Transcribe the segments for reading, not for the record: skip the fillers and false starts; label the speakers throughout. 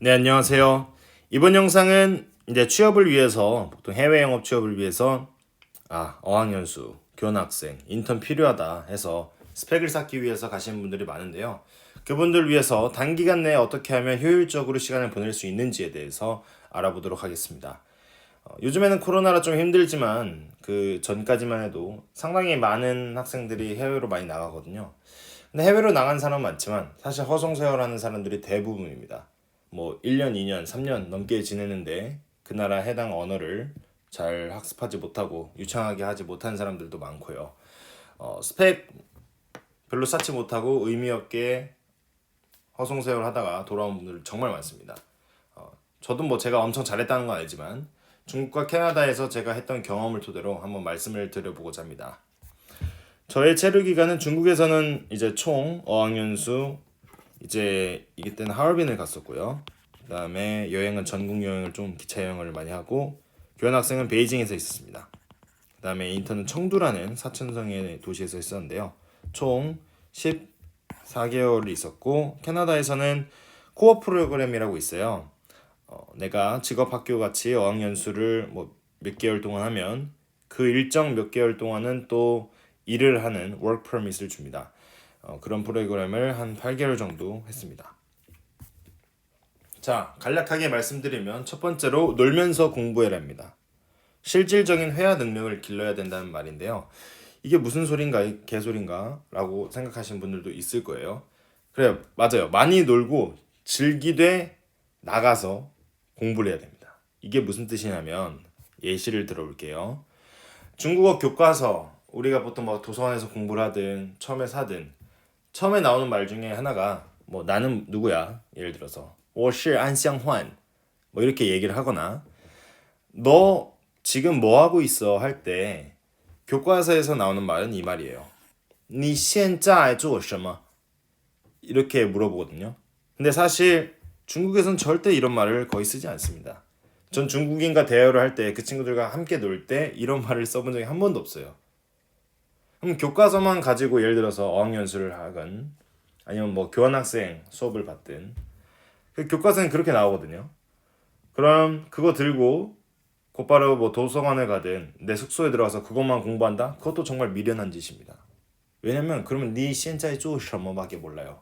Speaker 1: 네, 안녕하세요. 이번 영상은 이제 취업을 위해서, 보통 해외 영업 취업을 위해서, 어학연수, 교환학생, 인턴 필요하다 해서 스펙을 쌓기 위해서 가시는 분들이 많은데요. 그분들 위해서 단기간 내에 어떻게 하면 효율적으로 시간을 보낼 수 있는지에 대해서 알아보도록 하겠습니다. 요즘에는 코로나라 좀 힘들지만 그 전까지만 해도 상당히 많은 학생들이 해외로 많이 나가거든요. 근데 해외로 나간 사람은 많지만 사실 허송세월하는 사람들이 대부분입니다. 뭐 1년, 2년, 3년 넘게 지내는데 그 나라 해당 언어를 잘 학습하지 못하고 유창하게 하지 못한 사람들도 많고요. 스펙 별로 쌓지 못하고 의미 없게 허송세월 하다가 돌아온 분들 정말 많습니다. 저도 뭐 제가 엄청 잘했다는 건 아니지만 중국과 캐나다에서 제가 했던 경험을 토대로 한번 말씀을 드려보고자 합니다. 저의 체류 기간은 중국에서는 이제 총 어학연수 이제 이게 때는 하얼빈을 갔었고요. 그다음에 여행은 전국 여행을 좀 기차 여행을 많이 하고 교환학생은 베이징에서 있었습니다. 그다음에 인턴은 청두라는 사천성의 도시에서 했었는데요. 총 14개월이 있었고 캐나다에서는 코어 프로그램이라고 있어요. 내가 직업학교 같이 어학연수를 뭐 몇 개월 동안 하면 그 일정 몇 개월 동안은 또 일을 하는 워크 퍼밋을 줍니다. 그런 프로그램을 한 8개월 정도 했습니다. 자, 간략하게 말씀드리면 첫 번째로 놀면서 공부해랍니다. 실질적인 회화 능력을 길러야 된다는 말인데요. 이게 무슨 소린가, 개소린가 라고 생각하시는 분들도 있을 거예요. 그래요, 맞아요. 많이 놀고 즐기되 나가서 공부를 해야 됩니다. 이게 무슨 뜻이냐면 예시를 들어볼게요. 중국어 교과서 우리가 보통 뭐 도서관에서 공부를 하든 처음에 사든 처음에 나오는 말 중에 하나가 뭐 나는 누구야? 예를 들어서 我是 안상환 뭐 이렇게 얘기를 하거나 너 지금 뭐 하고 있어? 할 때 교과서에서 나오는 말은 이 말이에요. 你现在做什么? 이렇게 물어보거든요. 근데 사실 중국에선 절대 이런 말을 거의 쓰지 않습니다. 전 중국인과 대화를 할 때 그 친구들과 함께 놀 때 이런 말을 써본 적이 한 번도 없어요. 그럼 교과서만 가지고 예를 들어서 어학연수를 하건 아니면 뭐 교환학생 수업을 받든 그 교과서는 그렇게 나오거든요. 그럼 그거 들고 곧바로 뭐 도서관에 가든 내 숙소에 들어가서 그것만 공부한다? 그것도 정말 미련한 짓입니다. 왜냐면 그러면 네 현재 做什么밖에 몰라요.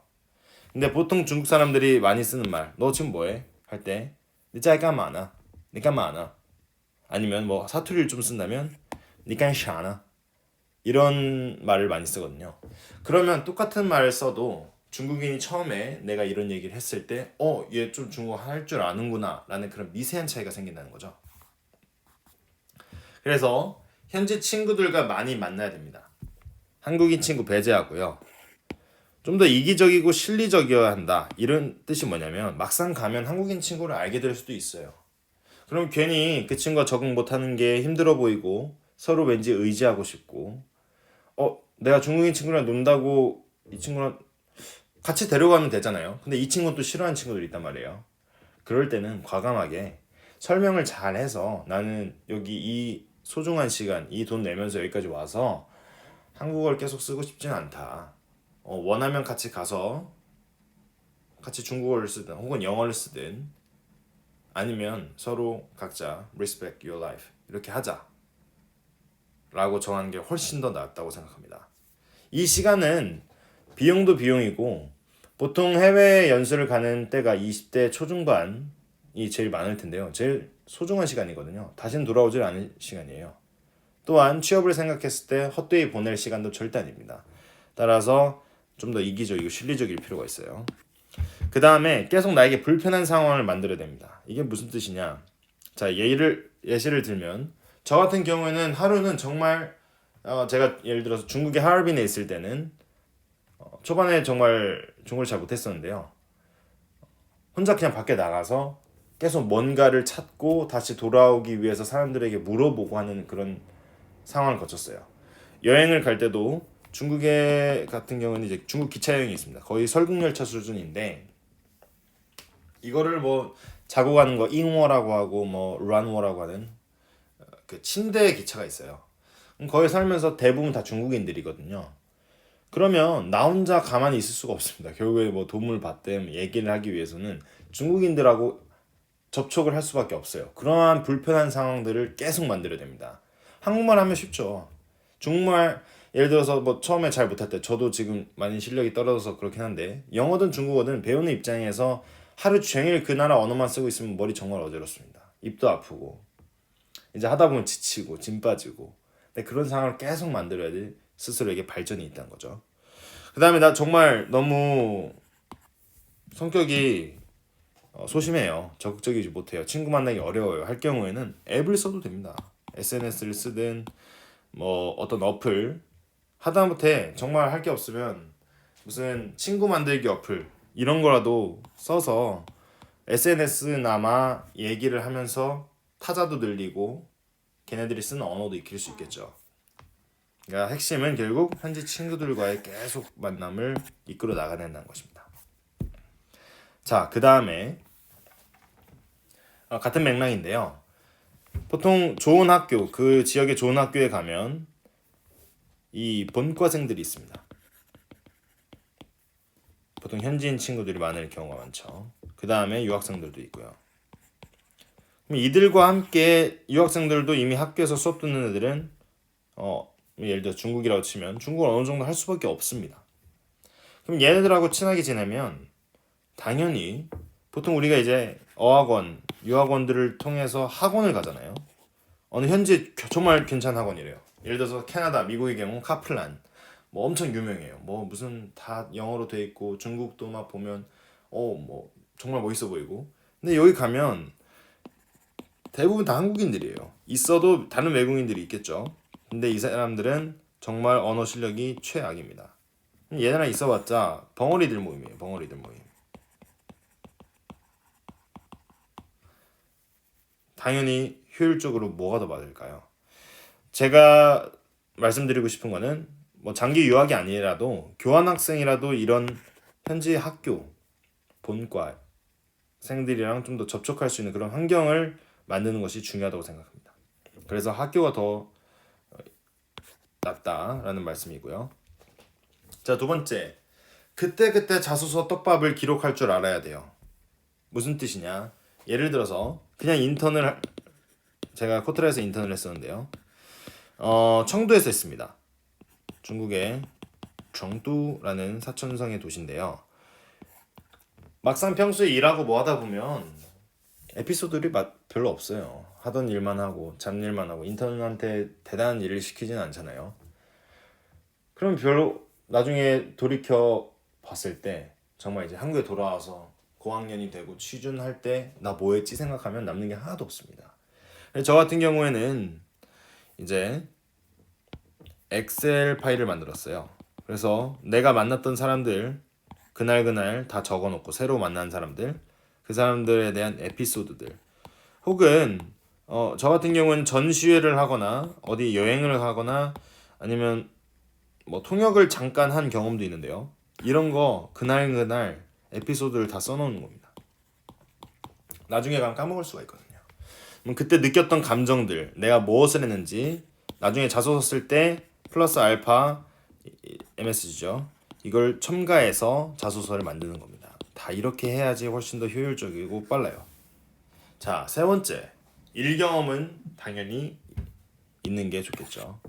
Speaker 1: 근데 보통 중국 사람들이 많이 쓰는 말, 너 지금 뭐해? 할 때, 니在 干嘛呢? 니 干嘛呢? 아니면 뭐 사투리를 좀 쓴다면, 니 干啥呢? 이런 말을 많이 쓰거든요. 그러면 똑같은 말을 써도 중국인이 처음에 내가 이런 얘기를 했을 때, 얘 좀 중국어 할 줄 아는구나 라는 그런 미세한 차이가 생긴다는 거죠. 그래서 현지 친구들과 많이 만나야 됩니다. 한국인 친구 배제하고요. 좀 더 이기적이고 실리적이어야 한다. 이런 뜻이 뭐냐면 막상 가면 한국인 친구를 알게 될 수도 있어요. 그럼 괜히 그 친구가 적응 못하는 게 힘들어 보이고 서로 왠지 의지하고 싶고 내가 중국인 친구랑 논다고 이 친구랑 같이 데려가면 되잖아요. 근데 이 친구는 또 싫어하는 친구들이 있단 말이에요. 그럴 때는 과감하게 설명을 잘 해서 나는 여기 이 소중한 시간, 이 돈 내면서 여기까지 와서 한국어를 계속 쓰고 싶진 않다. 원하면 같이 가서 같이 중국어를 쓰든 혹은 영어를 쓰든 아니면 서로 각자 respect your life 이렇게 하자 라고 정하는 게 훨씬 더 낫다고 생각합니다. 이 시간은 비용도 비용이고 보통 해외 연수를 가는 때가 20대 초중반이 제일 많을 텐데요. 제일 소중한 시간이거든요. 다시는 돌아오질 않을 시간이에요. 또한 취업을 생각했을 때 헛되이 보낼 시간도 절대 아닙니다. 따라서 좀 더 이기적이고 실리적일 필요가 있어요. 그 다음에 계속 나에게 불편한 상황을 만들어야 됩니다. 이게 무슨 뜻이냐? 자, 예시를 들면 저 같은 경우에는 하루는 정말 제가 예를 들어서 중국의 하얼빈에 있을 때는 초반에 정말 중국어를 잘 못했었는데요. 혼자 그냥 밖에 나가서 계속 뭔가를 찾고 다시 돌아오기 위해서 사람들에게 물어보고 하는 그런 상황을 거쳤어요. 여행을 갈 때도 중국에 같은 경우는 이제 중국 기차 여행이 있습니다. 거의 설국열차 수준인데 이거를 뭐 자고 가는 거 잉워라고 하고 뭐 란워라고 하는 그 침대 기차가 있어요. 거기 살면서 대부분 다 중국인들이거든요. 그러면 나 혼자 가만히 있을 수가 없습니다. 결국에 뭐 도움을 받든 얘기를 하기 위해서는 중국인들하고 접촉을 할 수밖에 없어요. 그러한 불편한 상황들을 계속 만들어야 됩니다. 한국말 하면 쉽죠. 중국말 예를 들어서 뭐 처음에 잘 못할 때 저도 지금 많이 실력이 떨어져서 그렇긴 한데 영어든 중국어든 배우는 입장에서 하루 종일 그 나라 언어만 쓰고 있으면 머리 정말 어지럽습니다. 입도 아프고 이제 하다 보면 지치고 진 빠지고 근데 그런 상황을 계속 만들어야지 스스로에게 발전이 있다는 거죠. 그 다음에 나 정말 너무 성격이 소심해요. 적극적이지 못해요. 친구 만나기 어려워요. 할 경우에는 앱을 써도 됩니다. SNS를 쓰든 뭐 어떤 어플 하다못해 정말 할 게 없으면 무슨 친구 만들기 어플 이런 거라도 써서 SNS나마 얘기를 하면서 타자도 늘리고 걔네들이 쓰는 언어도 익힐 수 있겠죠. 그러니까 핵심은 결국 현지 친구들과의 계속 만남을 이끌어 나가낸다는 것입니다. 자, 그 다음에 같은 맥락인데요. 보통 좋은 학교, 그 지역의 좋은 학교에 가면 이 본과생들이 있습니다. 보통 현지인 친구들이 많을 경우가 많죠. 그 다음에 유학생들도 있고요. 그럼 이들과 함께 유학생들도 이미 학교에서 수업 듣는 애들은 예를 들어 중국이라고 치면 중국을 어느 정도 할 수밖에 없습니다. 그럼 얘네들하고 친하게 지내면 당연히 보통 우리가 이제 어학원, 유학원들을 통해서 학원을 가잖아요. 어느 현지 정말 괜찮은 학원이래요. 예를 들어서 캐나다, 미국의 경우 카플란 뭐 엄청 유명해요. 뭐 무슨 다 영어로 돼 있고 중국도 막 보면 뭐 정말 멋있어 보이고. 근데 여기 가면 대부분 다 한국인들이에요. 있어도 다른 외국인들이 있겠죠. 근데 이 사람들은 정말 언어 실력이 최악입니다. 얘네랑 있어봤자 벙어리들 모임이에요. 벙어리들 모임. 당연히 효율적으로 뭐가 더 맞을까요? 제가 말씀드리고 싶은 거는 뭐 장기 유학이 아니라도 교환학생이라도 이런 현지 학교 본과 생들이랑 좀 더 접촉할 수 있는 그런 환경을 만드는 것이 중요하다고 생각합니다. 그래서 학교가 더 낫다라는 말씀이고요. 자, 두 번째. 그때그때 자소서 떡밥을 기록할 줄 알아야 돼요. 무슨 뜻이냐? 예를 들어서 그냥 제가 코트라에서 인턴을 했었는데요. 청두에서 했습니다. 중국의 정두라는 사천성의 도시인데요. 막상 평소에 일하고 뭐 하다 보면 에피소드들이 별로 없어요. 하던 일만 하고 잡일만 하고 인턴한테 대단한 일을 시키지는 않잖아요. 그럼 별로 나중에 돌이켜 봤을 때 정말 이제 한국에 돌아와서 고학년이 되고 취준할 때 나 뭐 했지 생각하면 남는 게 하나도 없습니다. 저 같은 경우에는 이제 엑셀 파일을 만들었어요. 그래서 내가 만났던 사람들 그날 다 적어놓고 새로 만난 사람들 그 사람들에 대한 에피소드들 혹은 저 같은 경우는 전시회를 하거나 어디 여행을 하거나 아니면 뭐 통역을 잠깐 한 경험도 있는데요. 이런 거 그날 에피소드를 다 써놓는 겁니다. 나중에 가면 까먹을 수가 있거든요. 그럼 그때 느꼈던 감정들 내가 무엇을 했는지 나중에 자소서 쓸 때 플러스 알파 MSG죠. 이걸 첨가해서 자소서를 만드는 겁니다. 다 이렇게 해야지 훨씬 더 효율적이고 빨라요. 자, 세 번째. 일 경험은 당연히 있는 게 좋겠죠.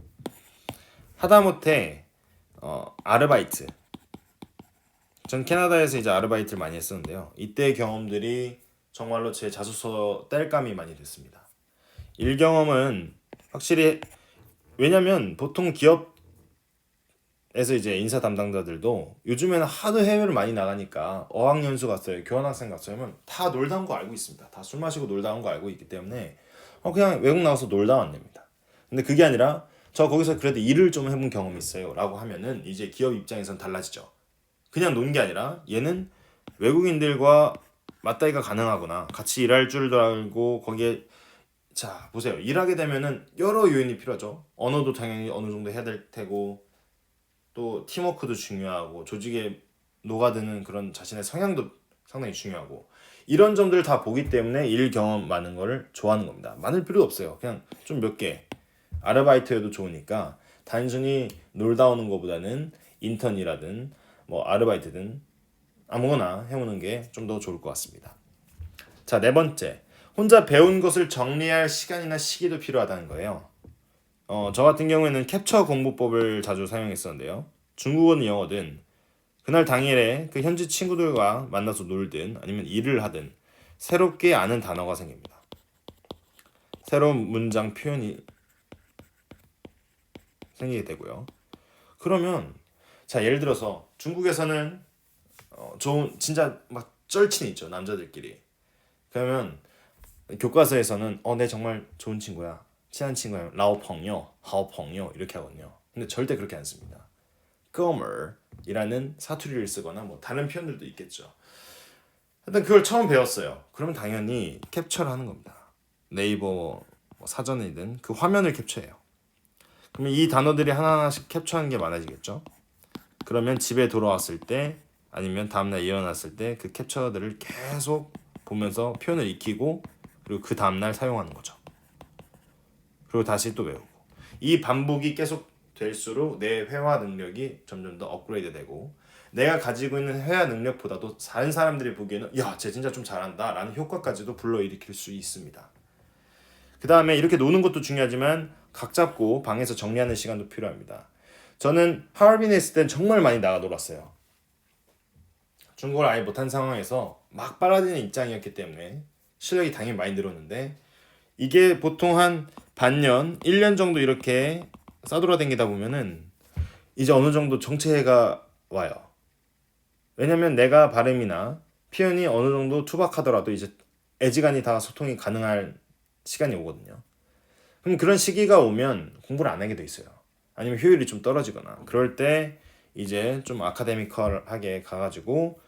Speaker 1: 하다못해 아르바이트. 전 캐나다에서 이제 아르바이트를 많이 했었는데요. 이때 경험들이 정말로 제 자소서 땔감이 많이 됐습니다. 일 경험은 확실히 왜냐면 보통 기업에서 이제 인사 담당자들도 요즘에는 하도 해외를 많이 나가니까 어학연수 갔어요, 교환학생 갔어요 하면 다 놀다 온 거 알고 있습니다. 다 술 마시고 놀다 온 거 알고 있기 때문에 그냥 외국 나가서 놀다 왔답니다. 근데 그게 아니라 저 거기서 그래도 일을 좀 해본 경험이 있어요 라고 하면은 이제 기업 입장에선 달라지죠. 그냥 논 게 아니라 얘는 외국인들과 맞다이가 가능하구나, 같이 일할 줄도 알고 거기에 자 보세요. 일하게 되면은 여러 요인이 필요하죠. 언어도 당연히 어느 정도 해야 될 테고 또 팀워크도 중요하고 조직에 녹아드는 그런 자신의 성향도 상당히 중요하고 이런 점들을 다 보기 때문에 일 경험 많은 거를 좋아하는 겁니다. 많을 필요도 없어요. 그냥 좀 몇 개 아르바이트여도 좋으니까 단순히 놀다 오는 것보다는 인턴이라든 뭐 아르바이트든 아무거나 해오는 게 좀 더 좋을 것 같습니다. 자, 네 번째. 혼자 배운 것을 정리할 시간이나 시기도 필요하다는 거예요. 저 같은 경우에는 캡처 공부법을 자주 사용했었는데요. 중국어든 영어든 그날 당일에 그 현지 친구들과 만나서 놀든 아니면 일을 하든 새롭게 아는 단어가 생깁니다. 새로운 문장 표현이 생기게 되고요. 그러면 자, 예를 들어서 중국에서는 좋은 진짜 막 쩔친 있죠, 남자들끼리. 그러면 교과서에서는 내 정말 좋은 친구야, 친한 친구야, 라오펑요, 하오펑요 이렇게 하거든요. 근데 절대 그렇게 안 씁니다.哥们이라는 사투리를 쓰거나 뭐 다른 표현들도 있겠죠. 일단 그걸 처음 배웠어요. 그러면 당연히 캡처를 하는 겁니다. 네이버 뭐 사전이든 그 화면을 캡처해요. 그러면 이 단어들이 하나하나씩 캡처하는 게 많아지겠죠. 그러면 집에 돌아왔을 때 아니면 다음날 일어났을 때 그 캡처들을 계속 보면서 표현을 익히고 그리고 그 다음날 사용하는 거죠. 그리고 다시 또 외우고. 이 반복이 계속 될수록 내 회화 능력이 점점 더 업그레이드 되고 내가 가지고 있는 회화 능력보다도 다른 사람들이 보기에는 야, 쟤 진짜 좀 잘한다 라는 효과까지도 불러일으킬 수 있습니다. 그 다음에 이렇게 노는 것도 중요하지만 각 잡고 방에서 정리하는 시간도 필요합니다. 저는 하얼빈에 있을 땐 정말 많이 나가 놀았어요. 중국어를 아예 못한 상황에서 막 빨아들이는 입장이었기 때문에 실력이 당연히 많이 늘었는데 이게 보통 한 반년, 1년 정도 이렇게 싸돌아다니다 보면은 이제 어느 정도 정체가 와요. 왜냐면 내가 발음이나 표현이 어느 정도 투박하더라도 이제 애지간히 다 소통이 가능할 시간이 오거든요. 그럼 그런 시기가 오면 공부를 안 하게 돼 있어요. 아니면 효율이 좀 떨어지거나 그럴 때 이제 좀 아카데미컬하게 가가지고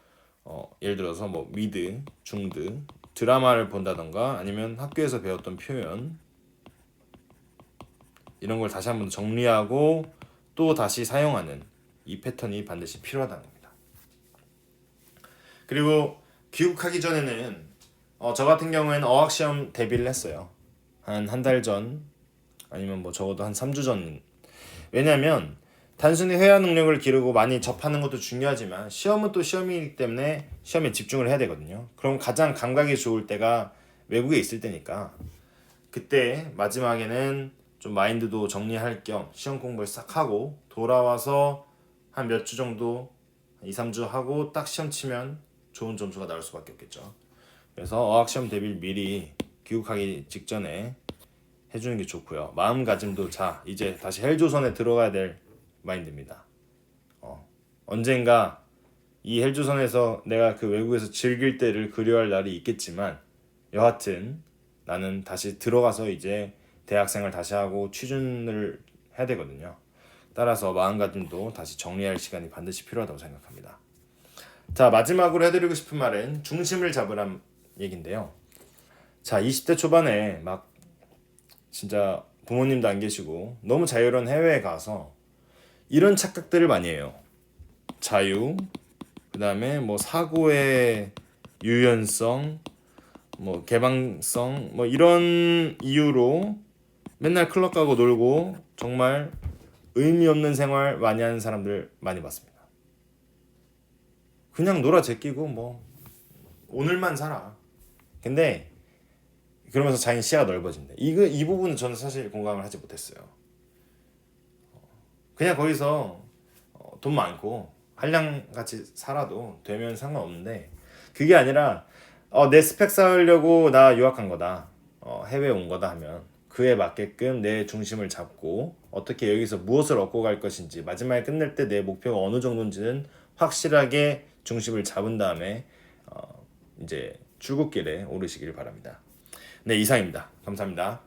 Speaker 1: 예를 들어서 뭐 미드, 중드 드라마를 본다던가 아니면 학교에서 배웠던 표현 이런 걸 다시 한번 정리하고 또 다시 사용하는 이 패턴이 반드시 필요하다는 겁니다. 그리고 귀국하기 전에는 저 같은 경우에는 어학시험 대비를 했어요. 한 달 전 아니면 뭐 적어도 한 3주 전. 왜냐면 단순히 회화 능력을 기르고 많이 접하는 것도 중요하지만 시험은 또 시험이기 때문에 시험에 집중을 해야 되거든요. 그럼 가장 감각이 좋을 때가 외국에 있을 때니까 그때 마지막에는 좀 마인드도 정리할 겸 시험 공부를 싹 하고 돌아와서 한 몇 주 정도 2, 3주 하고 딱 시험 치면 좋은 점수가 나올 수밖에 없겠죠. 그래서 어학시험 대비를 미리 귀국하기 직전에 해주는 게 좋고요. 마음가짐도 자 이제 다시 헬조선에 들어가야 될 마인드입니다. 언젠가 이 헬조선에서 내가 그 외국에서 즐길 때를 그리워할 날이 있겠지만 여하튼 나는 다시 들어가서 이제 대학생을 다시 하고 취준을 해야 되거든요. 따라서 마음가짐도 다시 정리할 시간이 반드시 필요하다고 생각합니다. 자, 마지막으로 해드리고 싶은 말은 중심을 잡으란 얘긴데요. 자, 20대 초반에 막 진짜 부모님도 안 계시고 너무 자유로운 해외에 가서 이런 착각들을 많이 해요. 자유, 그 다음에 뭐 사고의 유연성, 뭐 개방성, 뭐 이런 이유로 맨날 클럽 가고 놀고 정말 의미 없는 생활 많이 하는 사람들 많이 봤습니다. 그냥 놀아 제끼고 뭐 오늘만 살아. 근데 그러면서 자기 시야가 넓어진대. 이 부분은 저는 사실 공감을 하지 못했어요. 그냥 거기서 돈 많고 한량같이 살아도 되면 상관없는데 그게 아니라 내 스펙 쌓으려고 나 유학한 거다. 해외 온 거다 하면 그에 맞게끔 내 중심을 잡고 어떻게 여기서 무엇을 얻고 갈 것인지 마지막에 끝낼 때 내 목표가 어느 정도인지는 확실하게 중심을 잡은 다음에 이제 출국길에 오르시길 바랍니다. 네, 이상입니다. 감사합니다.